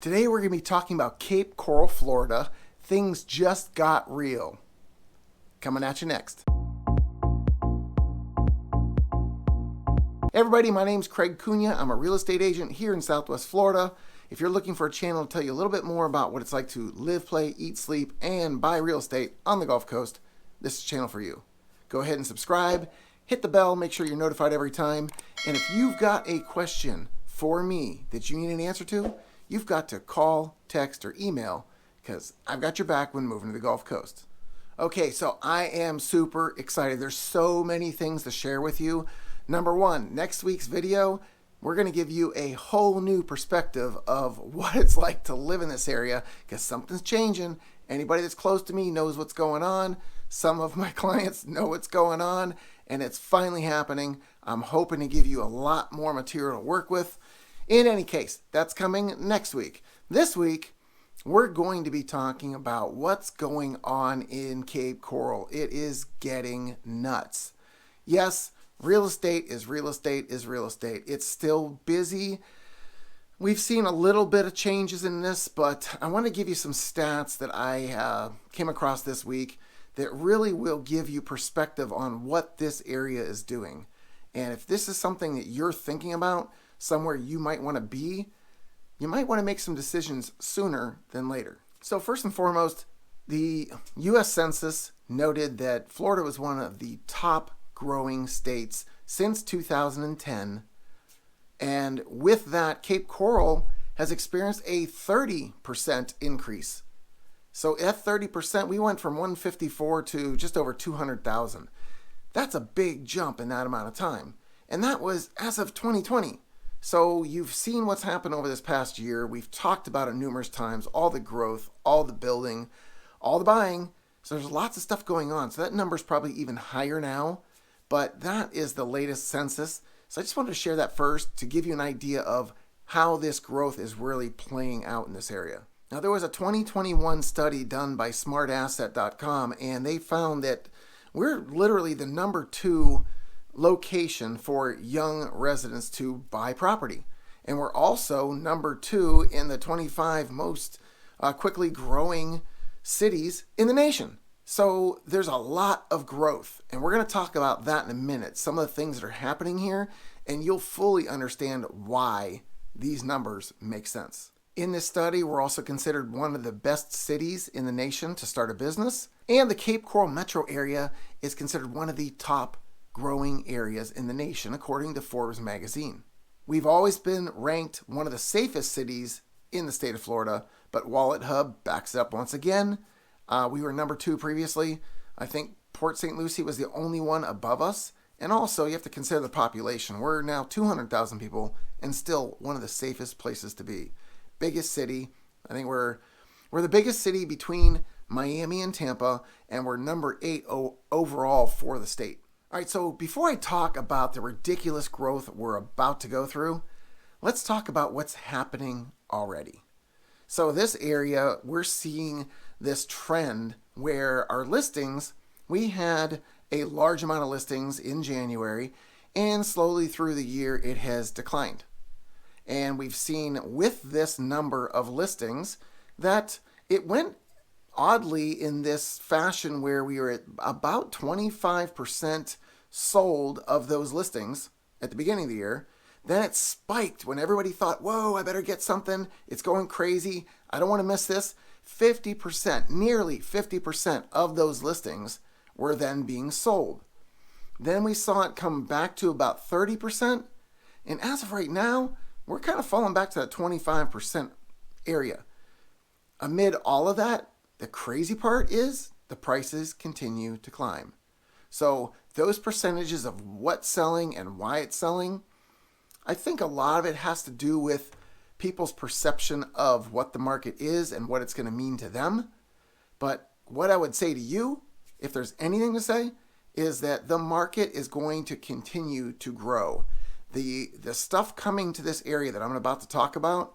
Today we're going to be talking about Cape Coral, Florida. Things just got real. Coming at you next. Hey everybody, my name's Craig Cunha. I'm a real estate agent here in Southwest Florida. If you're looking for a channel to tell you a little bit more about what it's like to live, play, eat, sleep, and buy real estate on the Gulf Coast, this is the channel for you. Go ahead and subscribe, hit the bell, make sure you're notified every time. And if you've got a question for me that you need an answer to, you've got to call, text, or email because I've got your back when moving to the Gulf Coast. Okay, so I am super excited. There's so many things to share with you. Number one, next week's video, we're going to give you a whole new perspective of what it's like to live in this area because something's changing. Anybody that's close to me knows what's going on. Some of my clients know what's going on, and it's finally happening. I'm hoping to give you a lot more material to work with. In any case, that's coming next week. This week, we're going to be talking about what's going on in Cape Coral. It is getting nuts. Yes, real estate is real estate is real estate. It's still busy. We've seen a little bit of changes in this, but I want to give you some stats that I came across this week that really will give you perspective on what this area is doing. And if this is something that you're thinking about, somewhere you might want to be, you might want to make some decisions sooner than later. So first and foremost, the U.S. Census noted that Florida was one of the top growing states since 2010. And with that, Cape Coral has experienced a 30% increase. So at 30%, we went from 154 to just over 200,000. That's a big jump in that amount of time. And that was as of 2020. So you've seen what's happened over this past year. We've talked about it numerous times, all the growth, all the building, all the buying. So there's lots of stuff going on. So that number's probably even higher now, but that is the latest census. So I just wanted to share that first to give you an idea of how this growth is really playing out in this area. Now there was a 2021 study done by smartasset.com, and they found that we're literally the number 2 location for young residents to buy property. And we're also number 2 in the 25 most quickly growing cities in the nation. So there's a lot of growth, and we're going to talk about that in a minute, some of the things that are happening here, and you'll fully understand why these numbers make sense. In this study, we're also considered one of the best cities in the nation to start a business, and the Cape Coral metro area is considered one of the top growing areas in the nation, according to Forbes magazine. We've always been ranked one of the safest cities in the state of Florida, but Wallet Hub backs it up once again. We were number 2 previously. I think Port St. Lucie was the only one above us. And also, you have to consider the population. We're now 200,000 people and still one of the safest places to be. Biggest city. I think we're the biggest city between Miami and Tampa, and we're number 8 overall for the state. All right, so before I talk about the ridiculous growth we're about to go through, let's talk about what's happening already. So this area, we're seeing this trend where our listings, we had a large amount of listings in January, and slowly through the year it has declined. And we've seen with this number of listings that it went oddly in this fashion where we were at about 25% sold of those listings at the beginning of the year. Then it spiked when everybody thought, whoa, I better get something. It's going crazy. I don't want to miss this. 50%, nearly 50% of those listings were then being sold. Then we saw it come back to about 30%. And as of right now, we're kind of falling back to that 25% area. Amid all of that, the crazy part is the prices continue to climb. So those percentages of what's selling and why it's selling, I think a lot of it has to do with people's perception of what the market is and what it's going to mean to them. But what I would say to you, if there's anything to say, is that the market is going to continue to grow. The stuff coming to this area that I'm about to talk about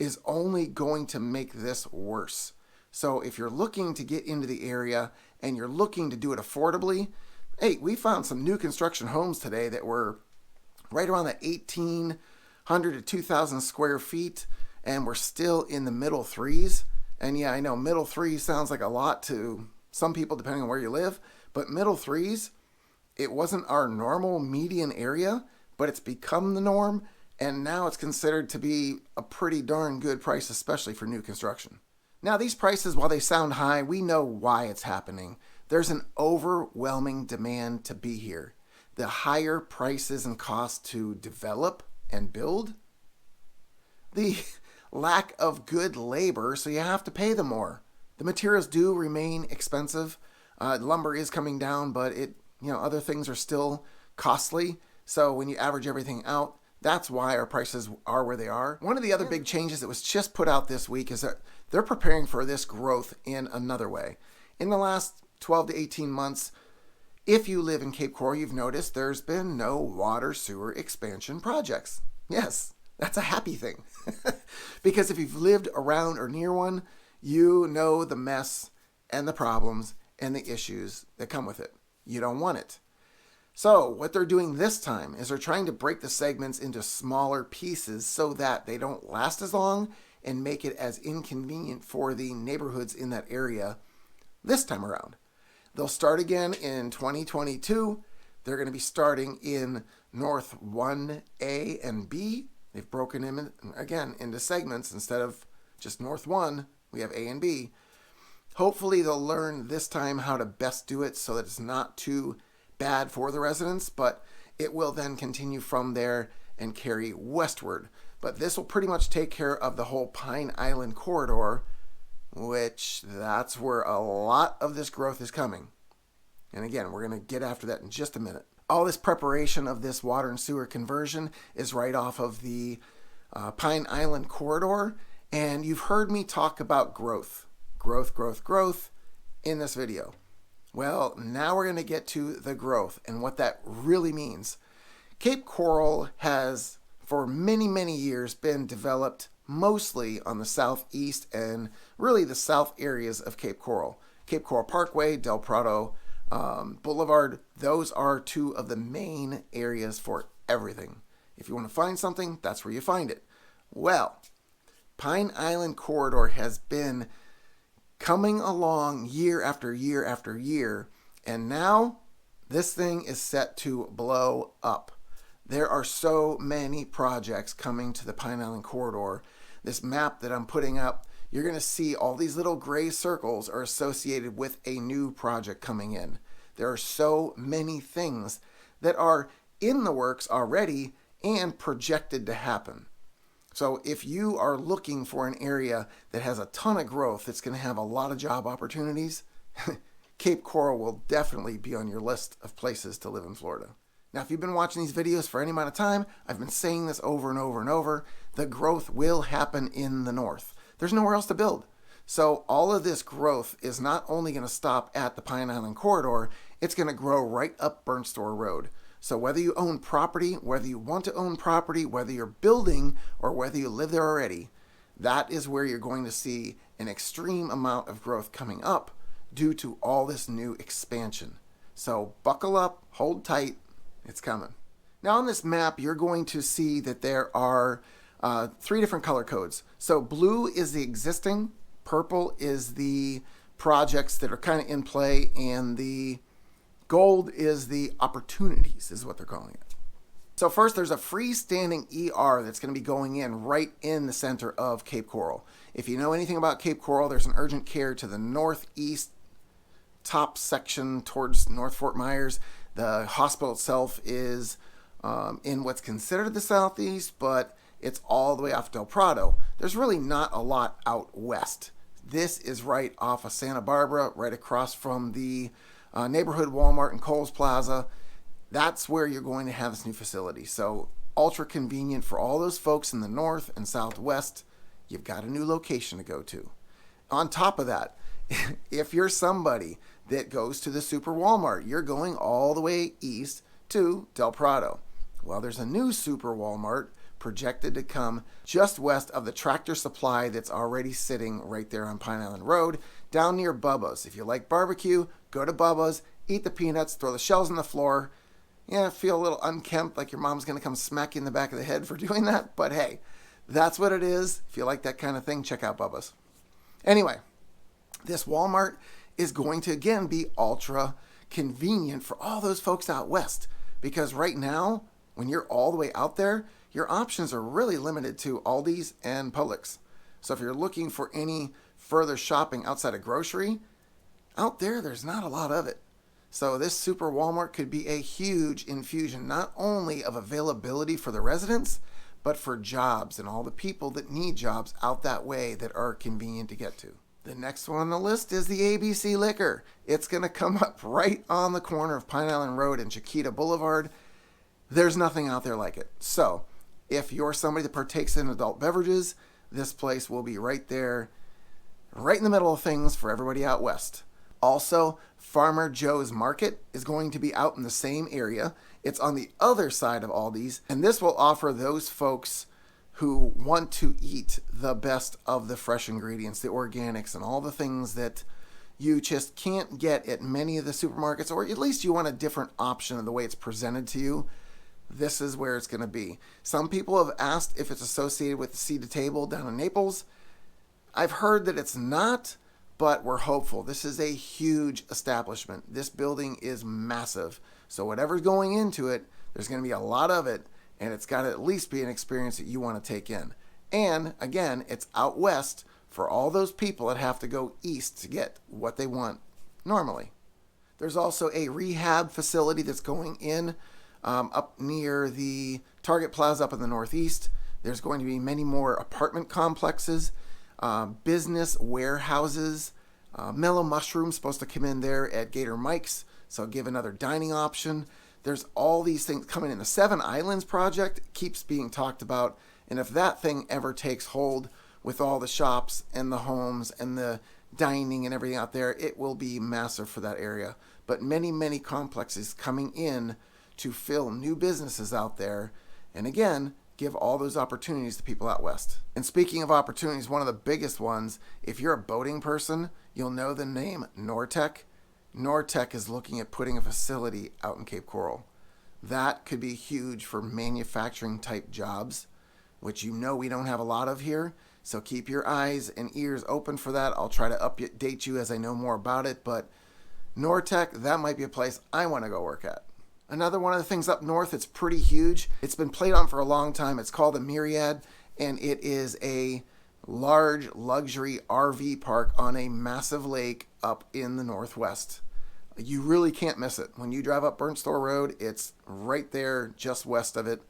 is only going to make this worse. So if you're looking to get into the area and you're looking to do it affordably, hey, we found some new construction homes today that were right around the 1,800 to 2,000 square feet, and we're still in the middle threes. And yeah, I know middle threes sounds like a lot to some people depending on where you live, but middle threes, it wasn't our normal median area, but it's become the norm, and now it's considered to be a pretty darn good price, especially for new construction. Now, these prices, while they sound high, we know why it's happening. There's an overwhelming demand to be here. The higher prices and costs to develop and build, the lack of good labor, so you have to pay them more. The materials do remain expensive. Lumber is coming down, but other things are still costly. So when you average everything out, that's why our prices are where they are. One of the other big changes that was just put out this week is that they're preparing for this growth in another way. In the last 12 to 18 months, if you live in Cape Coral, you've noticed there's been no water sewer expansion projects. Yes, that's a happy thing. Because if you've lived around or near one, you know the mess and the problems and the issues that come with it. You don't want it. So what they're doing this time is they're trying to break the segments into smaller pieces so that they don't last as long and make it as inconvenient for the neighborhoods in that area this time around. They'll start again in 2022. They're going to be starting in North 1A and B. They've broken them again into segments. Instead of just North 1, we have A and B. Hopefully they'll learn this time how to best do it so that it's not too bad for the residents, but it will then continue from there and carry westward. But this will pretty much take care of the whole Pine Island corridor, which that's where a lot of this growth is coming. And again, we're going to get after that in just a minute. All this preparation of this water and sewer conversion is right off of the Pine Island corridor. And you've heard me talk about growth in this video. Well, now we're going to get to the growth and what that really means. Cape Coral has, for many, many years, been developed mostly on the southeast and really the south areas of Cape Coral. Cape Coral Parkway, Del Prado Boulevard, those are two of the main areas for everything. If you want to find something, that's where you find it. Well, Pine Island Corridor has been coming along year after year after year, and now this thing is set to blow up. There are so many projects coming to the Pine Island Corridor. This map that I'm putting up, you're going to see all these little gray circles are associated with a new project coming in. There are so many things that are in the works already and projected to happen. So if you are looking for an area that has a ton of growth that's going to have a lot of job opportunities, Cape Coral will definitely be on your list of places to live in Florida. Now, if you've been watching these videos for any amount of time, I've been saying this over and over and over. The growth will happen in the north. There's nowhere else to build. So all of this growth is not only going to stop at the Pine Island Corridor, it's going to grow right up Burnt Store Road. So whether you own property, whether you want to own property, whether you're building, or whether you live there already, that is where you're going to see an extreme amount of growth coming up due to all this new expansion. So buckle up, hold tight, it's coming. Now on this map, you're going to see that there are 3 different color codes. So blue is the existing, purple is the projects that are kind of in play, and the gold is the opportunities, is what they're calling it. So first, there's a freestanding ER that's going to be going in right in the center of Cape Coral. If you know anything about Cape Coral, there's an urgent care to the northeast top section towards North Fort Myers. The hospital itself is in what's considered the southeast, but it's all the way off Del Prado. There's really not a lot out west. This is right off of Santa Barbara, right across from the neighborhood Walmart and Kohl's Plaza. That's where you're going to have this new facility. So ultra convenient for all those folks in the north and southwest. You've got a new location to go to. On top of that, if you're somebody that goes to the Super Walmart, you're going all the way east to Del Prado. Well, there's a new Super Walmart projected to come just west of the Tractor Supply that's already sitting right there on Pine Island Road, down near Bubba's. If you like barbecue, go to Bubba's, eat the peanuts, throw the shells on the floor. Yeah, feel a little unkempt, like your mom's going to come smack you in the back of the head for doing that. But hey, That's what it is. If you like that kind of thing, check out Bubba's. Anyway, this Walmart is going to again be ultra convenient for all those folks out west, because right now, when you're all the way out there, your options are really limited to Aldi's and Publix. So if you're looking for any further shopping outside of grocery, out there's not a lot of it. So this super Walmart could be a huge infusion, not only of availability for the residents, but for jobs and all the people that need jobs out that way that are convenient to get to. The next one on the list is the ABC Liquor. It's going to come up right on the corner of Pine Island Road and Chiquita Boulevard. There's nothing out there like it. So if you're somebody that partakes in adult beverages, this place will be right there, right in the middle of things for everybody out west. Also, Farmer Joe's Market is going to be out in the same area. It's on the other side of Aldi's, and this will offer those folks who want to eat the best of the fresh ingredients, the organics, and all the things that you just can't get at many of the supermarkets, or at least you want a different option of the way it's presented to you. This is where it's going to be. Some people have asked if it's associated with the Seed to Table down in Naples. I've heard that it's not, but we're hopeful. This is a huge establishment. This building is massive. So whatever's going into it, there's going to be a lot of it, and it's got to at least be an experience that you want to take in. And again, it's out west for all those people that have to go east to get what they want normally. There's also a rehab facility that's going in up near the Target Plaza up in the northeast. There's going to be many more apartment complexes, business warehouses. Mellow Mushroom's supposed to come in there at Gator Mike's, so give another dining option. There's all these things coming in. The Seven Islands project keeps being talked about, and if that thing ever takes hold with all the shops and the homes and the dining and everything out there, it will be massive for that area. But many, many complexes coming in to fill new businesses out there, and again, give all those opportunities to people out west. And speaking of opportunities, one of the biggest ones, if you're a boating person, you'll know the name Nortec. Nortec is looking at putting a facility out in Cape Coral. That could be huge for manufacturing type jobs, which you know we don't have a lot of here. So keep your eyes and ears open for that. I'll try to update you as I know more about it, but Nortec, that might be a place I want to go work at. Another one of the things up north, it's pretty huge. It's been played on for a long time. It's called the Myriad, and it is a large luxury RV park on a massive lake up in the northwest. You really can't miss it. When you drive up Burnt Store Road, it's right there just west of it.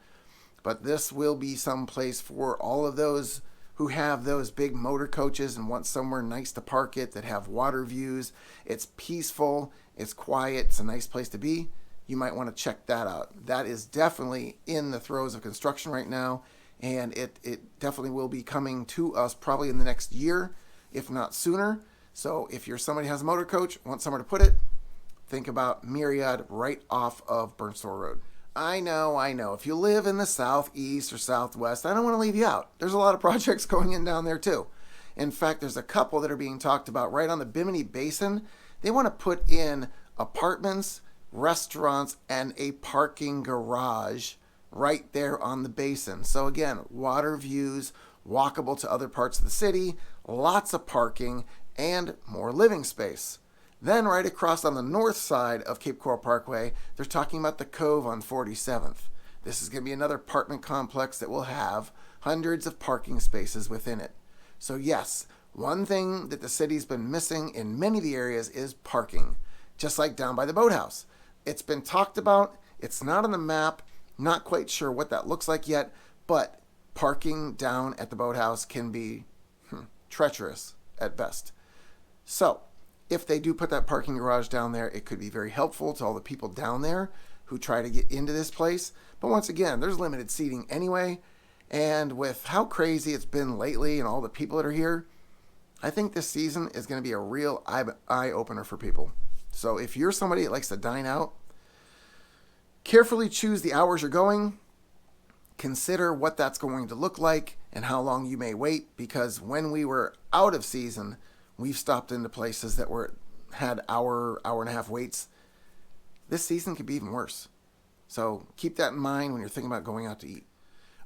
But this will be some place for all of those who have those big motor coaches and want somewhere nice to park it, that have water views. It's peaceful, it's quiet, it's a nice place to be. You might want to check that out. That is definitely in the throes of construction right now, and it definitely will be coming to us probably in the next year, if not sooner. So if you're somebody who has a motor coach, want somewhere to put it, think about Myriad right off of Burnt Store Road. I know. If you live in the southeast or southwest, I don't want to leave you out. There's a lot of projects going in down there too. In fact, there's a couple that are being talked about right on the Bimini Basin. They want to put in apartments, restaurants, and a parking garage right there on the basin. So again, water views, walkable to other parts of the city, lots of parking, and more living space. Then right across on the north side of Cape Coral Parkway, they're talking about the Cove on 47th. This is going to be another apartment complex that will have hundreds of parking spaces within it. So yes, one thing that the city's been missing in many of the areas is parking, just like down by the boathouse. It's been talked about. It's not on the map. Not quite sure what that looks like yet, but parking down at the boathouse can be treacherous at best. So if they do put that parking garage down there, it could be very helpful to all the people down there who try to get into this place. But once again, there's limited seating anyway. And with how crazy it's been lately and all the people that are here, I think this season is going to be a real eye-opener for people. So if you're somebody that likes to dine out, carefully choose the hours you're going. Consider what that's going to look like and how long you may wait, because when we were out of season, we've stopped into places that had hour and a half waits. This season could be even worse. So keep that in mind when you're thinking about going out to eat.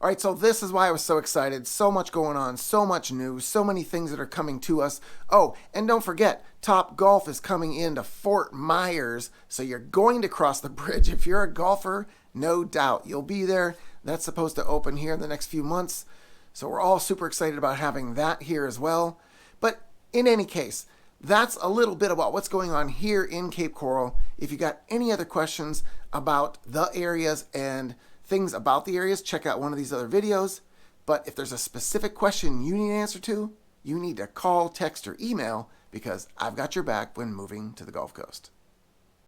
All right, so this is why I was so excited. So much going on, so much news, so many things that are coming to us. Oh, and don't forget, Top Golf is coming into Fort Myers, so you're going to cross the bridge. If you're a golfer, no doubt you'll be there. That's supposed to open here in the next few months, so we're all super excited about having that here as well. But in any case, that's a little bit about what's going on here in Cape Coral. If you got any other questions about the areas and things about the areas, check out one of these other videos. But if there's a specific question you need an answer to, you need to call, text, or email, because I've got your back when moving to the Gulf Coast.